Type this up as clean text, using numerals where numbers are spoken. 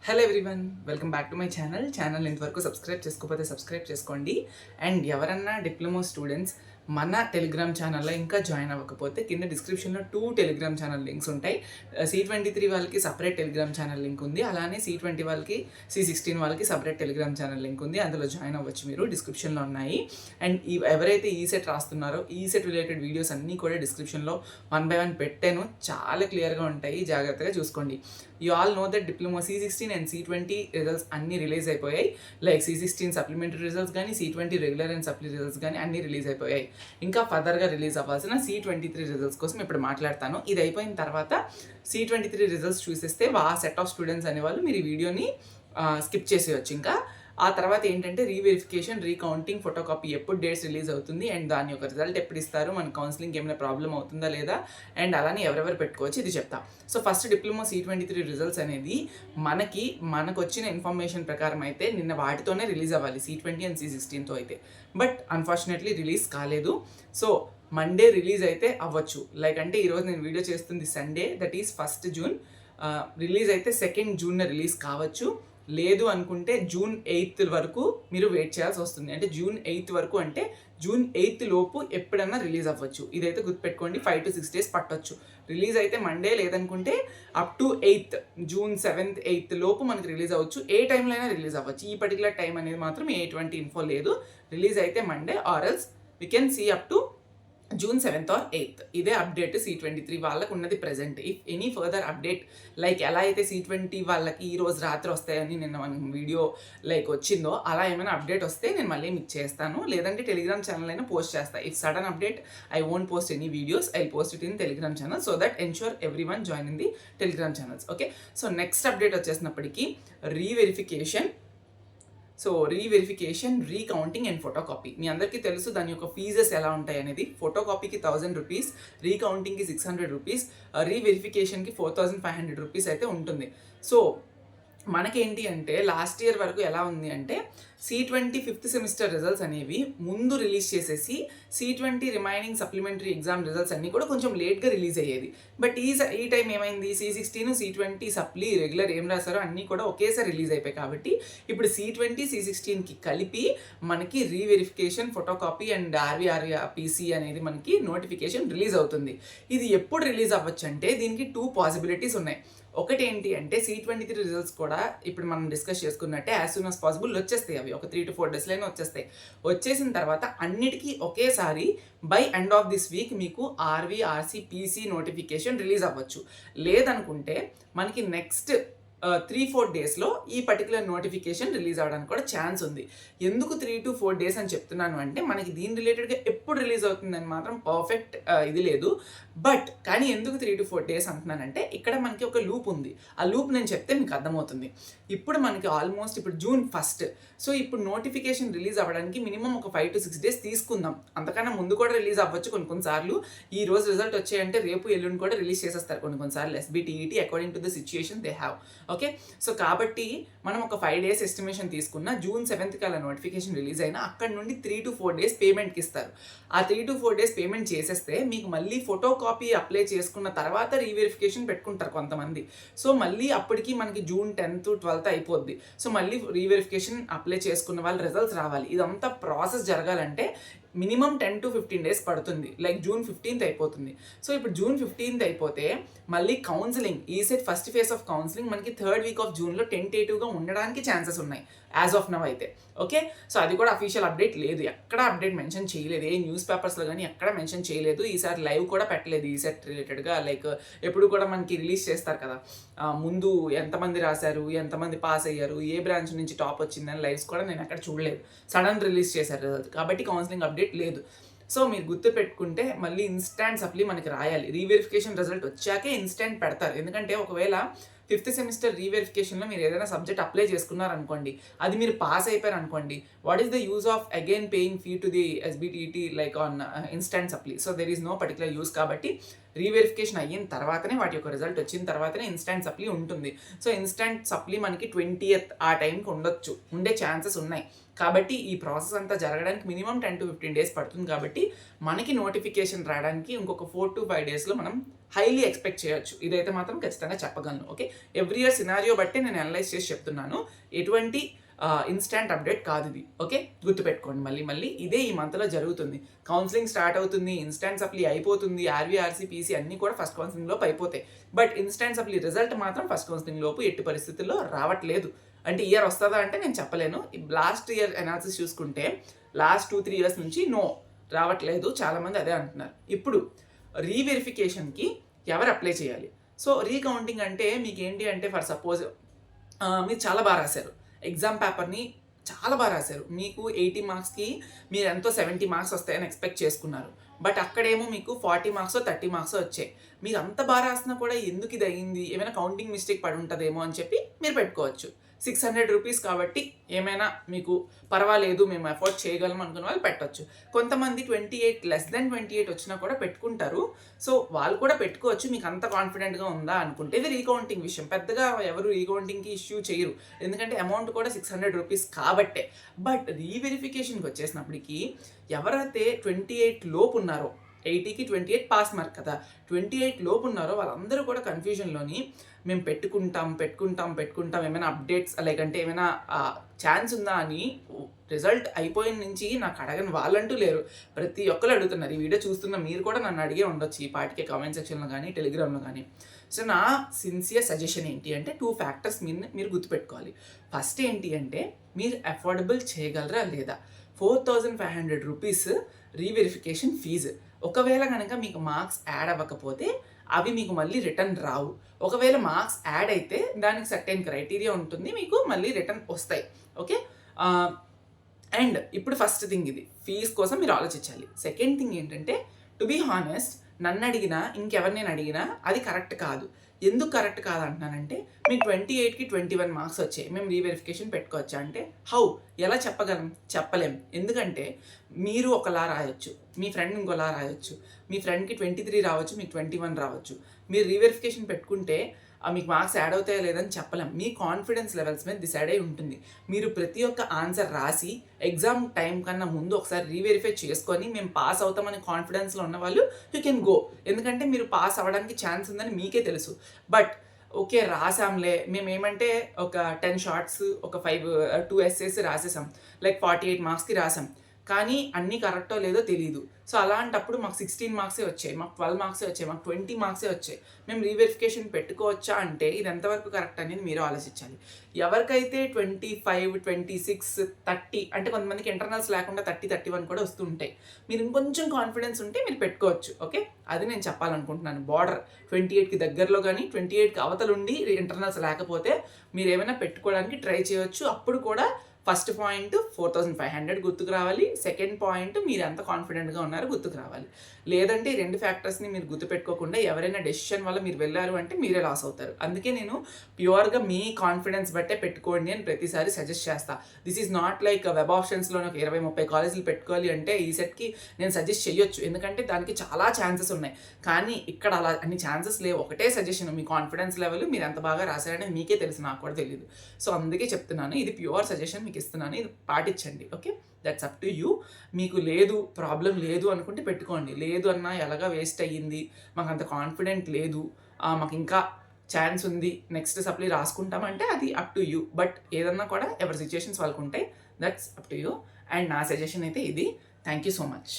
Hello everyone, welcome back to my channel ఇంతవరకు subscribe చేసుకోకపోతే subscribe చేసుకోండి. అండ్ ఎవరన్నా డిప్లొమా స్టూడెంట్స్ మన టెలిగ్రామ్ ఛానల్లో ఇంకా జాయిన్ అవ్వకపోతే కింద డిస్క్రిప్షన్లో 2 టెలిగ్రామ్ ఛానల్ లింక్స్ ఉంటాయి. C23 వాళ్ళకి సపరేట్ టెలిగ్రామ్ ఛానల్ లింక్ ఉంది, అలానే C20 వాళ్ళకి C16 వాళ్ళకి సపరేట్ టెలిగ్రామ్ ఛానల్ లింక్ ఉంది. అందులో జాయిన్ అవ్వచ్చు, మీరు డిస్క్రిప్షన్లో ఉన్నాయి. అండ్ ఎవరైతే ఈసెట్ రాస్తున్నారో ఈసెట్ రిలేటెడ్ వీడియోస్ అన్నీ కూడా డిస్క్రిప్షన్లో 1 by 1 పెట్టాను, చాలా క్లియర్గా ఉంటాయి, జాగ్రత్తగా చూసుకోండి. You all know that diploma C16 and C20 results అన్నీ రిలీజ్ అయిపోయాయి. లైక్ C16 సప్లిమెంటరీ రిజల్ట్స్ కానీ C20 regular and supply results కానీ అన్నీ రిలీజ్ అయిపోయాయి. ఇంకా ఫర్దర్గా రిలీజ్ అవ్వాల్సిన C23 రిజల్ట్స్ కోసం ఇప్పుడు మాట్లాడతాను. ఇది అయిపోయిన తర్వాత C23 రిజల్ట్స్ చూసేస్తే ఆ సెట్ ఆఫ్ స్టూడెంట్స్ అనేవాళ్ళు మీరు ఈ వీడియోని స్కిప్ చేసేయచ్చు. ఇంకా ఆ తర్వాత ఏంటంటే రీవెరిఫికేషన్, రీకౌంటింగ్, ఫోటోకాపీ ఎప్పుడు డేట్స్ రిలీజ్ అవుతుంది అండ్ దాని యొక్క రిజల్ట్ ఎప్పుడు ఇస్తారు, మన కౌన్సిలింగ్ ఏమైనా ప్రాబ్లం అవుతుందా లేదా, అండ్ అలానే ఎవరెవరు పెట్టుకోవచ్చు ఇది చెప్తా. So first diploma C23 results అనేది మనకు వచ్చిన ఇన్ఫర్మేషన్ ప్రకారం అయితే నిన్న వాటితోనే రిలీజ్ అవ్వాలి, C20 అండ్ C16తో అయితే. బట్ అన్ఫార్చునేట్లీ రిలీజ్ కాలేదు. సో మండే రిలీజ్ అయితే అవ్వచ్చు. లైక్ అంటే ఈరోజు నేను వీడియో చేస్తుంది Sunday, that is 1st June. Release అయితే 2nd June రిలీజ్ కావచ్చు. లేదు అనుకుంటే June 8th వరకు మీరు వెయిట్ చేయాల్సి వస్తుంది. అంటే June 8th వరకు అంటే June 8th లోపు ఎప్పుడన్నా రిలీజ్ అవ్వచ్చు. ఇదైతే గుర్తుపెట్టుకోండి, 5 to 6 days పట్టొచ్చు. రిలీజ్ అయితే మండే, లేదనుకుంటే up to 8th June 7th 8th లోపు మనకి రిలీజ్ అవ్వచ్చు. ఏ టైంలో అయినా రిలీజ్ అవ్వచ్చు. ఈ పర్టికులర్ టైం అనేది మాత్రం ఎటువంటి ఇన్ఫో లేదు. రిలీజ్ అయితే Monday, or else we can see up to June 7th or 8th. ఇదే అప్డేట్ C23 వాళ్ళకు ఉన్నది present. If any further update, like ఎలా అయితే C20 వాళ్ళకి ఈ రోజు రాత్రి వస్తాయని నిన్న మనం వీడియో లైక్ వచ్చిందో, అలా ఏమైనా అప్డేట్ వస్తే నేను మళ్ళీ మీకు చేస్తాను, లేదంటే టెలిగ్రామ్ ఛానల్ అయినా పోస్ట్ చేస్తాను. If sudden update I won't post any videos, I post it in Telegram channel so that ensure everyone join in the Telegram channels. Okay, so next update వచ్చేసినప్పటికీ reverification. So reverification, recounting and photocopy మీ అందరికీ తెలుసు దాని యొక్క ఫీజెస్ ఎలా ఉంటాయి అనేది. ఫోటోకాపీకి 1000 రూపీస్, రీకౌంటింగ్కి 600 రూపీస్, రీవెరిఫికేషన్కి 4500 రూపీస్ అయితే ఉంటుంది. సో మనకేంటి అంటే లాస్ట్ ఇయర్ వరకు ఎలా ఉంది అంటే C20 5th సెమిస్టర్ రిజల్ట్స్ అనేవి ముందు రిలీజ్ చేసేసి C20 remaining supplementary exam results అన్నీ కూడా కొంచెం లేట్గా రిలీజ్ అయ్యేది. బట్ ఈ టైం ఏమైంది, C16 C20 సప్లీ రెగ్యులర్ ఏం రాశారో అన్నీ కూడా ఒకేసారి రిలీజ్ అయిపోయాయి. కాబట్టి ఇప్పుడు C20 C16కి కలిపి మనకి రీవెరిఫికేషన్, ఫోటోకాపీ అండ్ RVRPC అనేది మనకి నోటిఫికేషన్ రిలీజ్ అవుతుంది. ఇది ఎప్పుడు రిలీజ్ అవ్వచ్చు అంటే దీనికి 2 పాసిబిలిటీస్ ఉన్నాయి. ఒకటి ఏంటి అంటే C23 రిజల్ట్స్ కూడా ఇప్పుడు మనం డిస్కస్ చేసుకున్నట్టే యాజ్ సూన్ యాజ్ పాసిబుల్ వచ్చేస్తాయి. అవి ఒక 3 to 4 days వచ్చేస్తాయి. వచ్చేసిన తర్వాత అన్నిటికీ ఒకేసారి by end of this week మీకు RVRCPC నోటిఫికేషన్ రిలీజ్ అవ్వచ్చు. లేదనుకుంటే మనకి నెక్స్ట్ 3-4 daysలో ఈ పర్టికులర్ నోటిఫికేషన్ రిలీజ్ అవ్వడానికి కూడా ఛాన్స్ ఉంది. ఎందుకు 3 to 4 days అని చెప్తున్నాను అంటే మనకి దీని రిలేటెడ్గా ఎప్పుడు రిలీజ్ అవుతుందని మాత్రం పర్ఫెక్ట్ ఇది లేదు. బట్ కానీ ఎందుకు 3 to 4 days అంటున్నానంటే ఇక్కడ మనకి ఒక లూప్ ఉంది. ఆ లూప్ నేను చెప్తే మీకు అర్థమవుతుంది. ఇప్పుడు మనకి ఆల్మోస్ట్ ఇప్పుడు June 1st. సో ఇప్పుడు నోటిఫికేషన్ రిలీజ్ అవ్వడానికి మినిమం ఒక 5 to 6 days తీసుకుందాం. అంతకన్నా ముందు కూడా రిలీజ్ అవ్వచ్చు. కొన్నిసార్లు ఈ రోజు రిజల్ట్ వచ్చాయంటే రేపు ఎల్లుండి కూడా రిలీజ్ చేసేస్తారు కొన్నిసార్లు SBTET according to the situation they have. Okay, so కాబట్టి మనం ఒక 5 days ఎస్టిమేషన్ తీసుకున్న June 7th అలా నోటిఫికేషన్ రిలీజ్ అయినా అక్కడ నుండి 3 to 4 days పేమెంట్కి ఇస్తారు. ఆ 3 to 4 days పేమెంట్ చేసేస్తే మీకు మళ్ళీ ఫోటోకాపీ అప్లై చేసుకున్న తర్వాత రీవెరిఫికేషన్ పెట్టుకుంటారు కొంతమంది. సో మళ్ళీ అప్పటికి మనకి June 10th 12th అయిపోద్ది. సో మళ్ళీ రీవెరిఫికేషన్ అప్లై చేసుకున్న వాళ్ళ రిజల్ట్స్ రావాలి. ఇదంతా ప్రాసెస్ జరగాలంటే మినిమం 10 to 15 days పడుతుంది. లైక్ June 15th అయిపోతుంది. సో ఇప్పుడు June 15th అయిపోతే మళ్ళీ counselling, ECET first phase of counselling మనకి 3rd week of Juneలో టెంటేటివ్గా ఉండడానికి ఛాన్సెస్ ఉన్నాయి యాజ్ ఆఫ్ నవ్ అయితే. ఓకే, సో అది కూడా అఫీషియల్ అప్డేట్ లేదు, ఎక్కడ అప్డేట్ మెన్షన్ చేయలేదు, ఏ న్యూస్ పేపర్స్లో కానీ ఎక్కడ మెన్షన్ చేయలేదు. ఈసారి లైవ్ కూడా పెట్టలేదు ఈసెట్ రిలేటెడ్గా. లైక్ ఎప్పుడు కూడా మనకి రిలీజ్ చేస్తారు కదా ముందు ఎంతమంది రాశారు, ఎంతమంది పాస్ అయ్యారు, ఏ బ్రాంచ్ నుంచి టాప్ వచ్చిందని లైవ్స్ కూడా నేను ఎక్కడ చూడలేదు. సడన్ రిలీజ్ చేశారు రిజల్ట్, కాబట్టి కౌన్సిలింగ్ అప్డేట్ లేదు. సో మీరు గుర్తు పెట్టుకుంటే మళ్ళీ ఇన్స్టాంట్ సప్లీ మనకి రాయాలి. రీవెరిఫికేషన్ రిజల్ట్ వచ్చాకే ఇన్స్టాంట్ పెడతారు. ఎందుకంటే ఒకవేళ 5th సెమిస్టర్ రీవెరిఫికేషన్లో మీరు ఏదైనా సబ్జెక్ట్ అప్లై చేసుకున్నారనుకోండి, అది మీరు పాస్ అయిపోయారు అనుకోండి, what is the use of again paying fee to the SBTET like on instant supply? So there is no particular use. కాబట్టి రీవెరిఫికేషన్ అయిన తర్వాతనే వాటి యొక్క రిజల్ట్ వచ్చిన తర్వాతనే ఇన్స్టాంట్ సప్లీ ఉంటుంది. సో ఇన్స్టాంట్ సప్లీ మనకి 20th ఆ టైంకి ఉండొచ్చు, ఉండే ఛాన్సెస్ ఉన్నాయి. కాబట్టి ఈ ప్రాసెస్ అంతా జరగడానికి మినిమం 10 to 15 days పడుతుంది. కాబట్టి మనకి నోటిఫికేషన్ రావడానికి ఇంకొక 4 to 5 daysలో మనం హైలీ ఎక్స్పెక్ట్ చేయొచ్చు. ఇదైతే మాత్రం ఖచ్చితంగా చెప్పగలను. ఓకే, ఎవ్రీ ఇయర్ సినారియో బట్టి నేను అనలైజ్ చేసి చెప్తున్నాను. ఎటువంటి ఇన్స్టాంట్ అప్డేట్ కాదు ఇది. ఓకే, గుర్తుపెట్టుకోండి. మళ్ళీ ఇదే ఈ మంత్లో జరుగుతుంది. కౌన్సిలింగ్ స్టార్ట్ అవుతుంది, ఇన్స్టాంట్ సప్లీ అయిపోతుంది, ఆర్వీ పీసీ అన్నీ కూడా ఫస్ట్ కౌన్సిలింగ్ లోపు అయిపోతాయి. బట్ ఇన్స్టాంట్ సప్లీ రిజల్ట్ మాత్రం ఫస్ట్ కౌన్సిలింగ్ లోపు ఎట్టి పరిస్థితుల్లో రావట్లేదు. అంటే ఇయర్ వస్తుందా అంటే నేను చెప్పలేను. లాస్ట్ ఇయర్ అనాలిసిస్ చూసుకుంటే లాస్ట్ 2-3 years నుంచి రావట్లేదు, చాలామంది అదే అంటున్నారు. ఇప్పుడు రీవెరిఫికేషన్కి ఎవరు అప్లై చేయాలి? సో రీకౌంటింగ్ అంటే మీకు ఏంటి అంటే, ఫర్ సపోజ్ మీరు చాలా బాగా రాశారు, ఎగ్జామ్ పేపర్ని చాలా బాగా రాశారు, మీకు 80 మార్క్స్కి మీరు ఎంతో 70 మార్క్స్ వస్తాయని ఎక్స్పెక్ట్ చేసుకున్నారు. బట్ అక్కడేమో మీకు 40 మార్క్స్ 30 మార్క్స్ వచ్చాయి. మీరు అంత బాగా రాసినా కూడా ఎందుకు ఇది అయింది, ఏమైనా కౌంటింగ్ మిస్టేక్ పడి ఉంటుందేమో అని చెప్పి మీరు పెట్టుకోవచ్చు. 600 రూపీస్ కాబట్టి ఏమైనా మీకు పర్వాలేదు, మేము ఎఫోర్డ్ చేయగలం అనుకున్న వాళ్ళు పెట్టవచ్చు. కొంతమంది 28 లెస్ దెన్ 28 వచ్చినా కూడా పెట్టుకుంటారు. సో వాళ్ళు కూడా పెట్టుకోవచ్చు, మీకు అంత కాన్ఫిడెంట్గా ఉందా అనుకుంటే. ఇది రీకౌంటింగ్ విషయం, పెద్దగా ఎవరు రీకౌంటింగ్కి ఇష్యూ చేయరు, ఎందుకంటే అమౌంట్ కూడా 600 రూపీస్ కాబట్టే. బట్ రీవెరిఫికేషన్కి వచ్చేసినప్పటికీ ఎవరైతే 28 లోపు ఉన్నారో, 80కి 28 పాస్ మార్క్ కదా, 28 లోపు ఉన్నారో వాళ్ళందరూ కూడా కన్ఫ్యూజన్లోని మేము పెట్టుకుంటాం ఏమైనా అప్డేట్స్ లైక్ అంటే ఏమైనా ఛాన్స్ ఉందా అని. రిజల్ట్ అయిపోయిన నుంచి నాకు అడగని వాళ్ళంటూ లేరు, ప్రతి ఒక్కరు అడుగుతున్నారు. ఈ వీడియో చూస్తున్న మీరు కూడా నన్ను అడిగే ఉండొచ్చు ఈ పాటికే కామెంట్ సెక్షన్లో కానీ టెలిగ్రామ్లో కానీ. సో నా సిన్సియర్ సజెషన్ ఏంటి అంటే 2 factors మీరు గుర్తుపెట్టుకోవాలి. ఫస్ట్ ఏంటి అంటే మీరు అఫోర్డబుల్ చేయగలరా లేదా. 4500 రూపీస్ రీవెరిఫికేషన్ ఫీజు. ఒకవేళ కనుక మీకు మార్క్స్ యాడ్ అవ్వకపోతే అవి మీకు మళ్ళీ రిటర్న్ రావు. ఒకవేళ మార్క్స్ యాడ్ అయితే దానికి సర్టెన్ క్రైటీరియా ఉంటుంది, మీకు మళ్ళీ రిటర్న్ వస్తాయి. ఓకే, అండ్ ఇప్పుడు ఫస్ట్ థింగ్ ఇది ఫీజ్ కోసం మీరు ఆలోచించాలి. సెకండ్ థింగ్ ఏంటంటే, టు బీ హానెస్ట్ నన్ను అడిగినా ఇంకెవరినైనా అడిగినా అది కరెక్ట్ కాదు. ఎందుకు కరెక్ట్ కాదు అంటున్నానంటే, మీకు 28కి 21 మార్క్స్ వచ్చాయి, మేము రీవెరిఫికేషన్ పెట్టుకోవచ్చా అంటే హౌ, ఎలా చెప్పలేం. ఎందుకంటే మీరు ఒకలా రాయొచ్చు, మీ ఫ్రెండ్ ఇంకోలా రాయొచ్చు, మీ ఫ్రెండ్కి 23 రావచ్చు, మీకు 21 రావచ్చు. మీరు రీవెరిఫికేషన్ పెట్టుకుంటే మీకు మార్క్స్ యాడ్ అవుతాయో లేదని చెప్పలేం. మీ కాన్ఫిడెన్స్ లెవెల్స్ మీద డిసైడ్ అయి ఉంటుంది. మీరు ప్రతి ఒక్క ఆన్సర్ రాసి ఎగ్జామ్ టైం కన్నా ముందు ఒకసారి రీవెరిఫై చేసుకొని మేము పాస్ అవుతామని కాన్ఫిడెన్స్లో ఉన్న వాళ్ళు యూ కెన్ గో. ఎందుకంటే మీరు పాస్ అవ్వడానికి ఛాన్స్ ఉందని మీకే తెలుసు. బట్ ఓకే రాసాంలే, మేము ఏమంటే ఒక 10 షార్ట్స్ ఒక 2 essays రాసేసాం, లైక్ 48 మార్క్స్కి రాసాం, కానీ అన్నీ కరెక్టో లేదో తెలియదు. సో అలాంటప్పుడు మాకు 16 మార్క్సే వచ్చాయి, మాకు 12 మార్క్సే వచ్చాయి, మాకు 20 మార్క్సే వచ్చాయి, మేము రీవెరిఫికేషన్ పెట్టుకోవచ్చా అంటే ఇది ఎంతవరకు కరెక్ట్ అనేది మీరు ఆలోచించాలి. ఎవరికైతే 25, 26, 30 అంటే కొంతమందికి ఇంటర్నల్స్ లేకుండా 30, 31 కూడా వస్తూ ఉంటాయి. మీరు ఇంకొంచెం కాన్ఫిడెన్స్ ఉంటే మీరు పెట్టుకోవచ్చు. ఓకే, అది నేను చెప్పాలనుకుంటున్నాను. బార్డర్ 28కి దగ్గరలో కానీ 28కి అవతలుండి ఇంటర్నల్స్ లేకపోతే మీరు ఏమైనా పెట్టుకోవడానికి ట్రై చేయొచ్చు. అప్పుడు కూడా ఫస్ట్ పాయింట్ 4500 గుర్తుకు రావాలి, సెకండ్ పాయింట్ మీరు ఎంత కాన్ఫిడెంట్గా ఉన్నారో గుర్తుకు రావాలి. లేదంటే 2 ఫ్యాక్టర్స్ని మీరు గుర్తుపెట్టుకోకుండా ఎవరైనా డెసిషన్ వల్ల మీరు వెళ్ళారు అంటే మీరే లాస్ అవుతారు. అందుకే నేను ప్యూర్గా మీ కాన్ఫిడెన్స్ బట్టే పెట్టుకోండి అని ప్రతిసారి సజెస్ట్ చేస్తాను. This is not like web ఆప్షన్స్లో ఒక 20-30 కాలేజీలు పెట్టుకోవాలి అంటే ఈ సెట్కి నేను సజెస్ట్ చేయొచ్చు, ఎందుకంటే దానికి చాలా ఛాన్సెస్ ఉన్నాయి. కానీ ఇక్కడ అలా అన్ని ఛాన్సెస్ లేవు. ఒకటే సజెషన్, మీ కాన్ఫిడెన్స్ లెవెల్ మీరు ఎంత బాగా రాశారనేది మీకే తెలుసు, నాకు కూడా తెలియదు. సో అందుకే చెప్తున్నాను, ఇది ప్యూర్ సజెషన్ మీకు ఇస్తున్నాను, ఇది పాటించండి. Okay, that's up to you. మీకు లేదు, ప్రాబ్లం లేదు అనుకుంటే పెట్టుకోండి. లేదు అన్నా ఎలాగా వేస్ట్ అయ్యింది, మాకు అంత కాన్ఫిడెంట్ లేదు, మాకు ఇంకా ఛాన్స్ ఉంది, నెక్స్ట్ సప్లీ రాసుకుంటామంటే అది అప్ టు యూ. బట్ ఏదన్నా కూడా ఎవరి సిచ్యుయేషన్స్ వాళ్ళకు ఉంటాయి, that's up to you. And నా సజెషన్ అయితే ఇది. Thank you so much.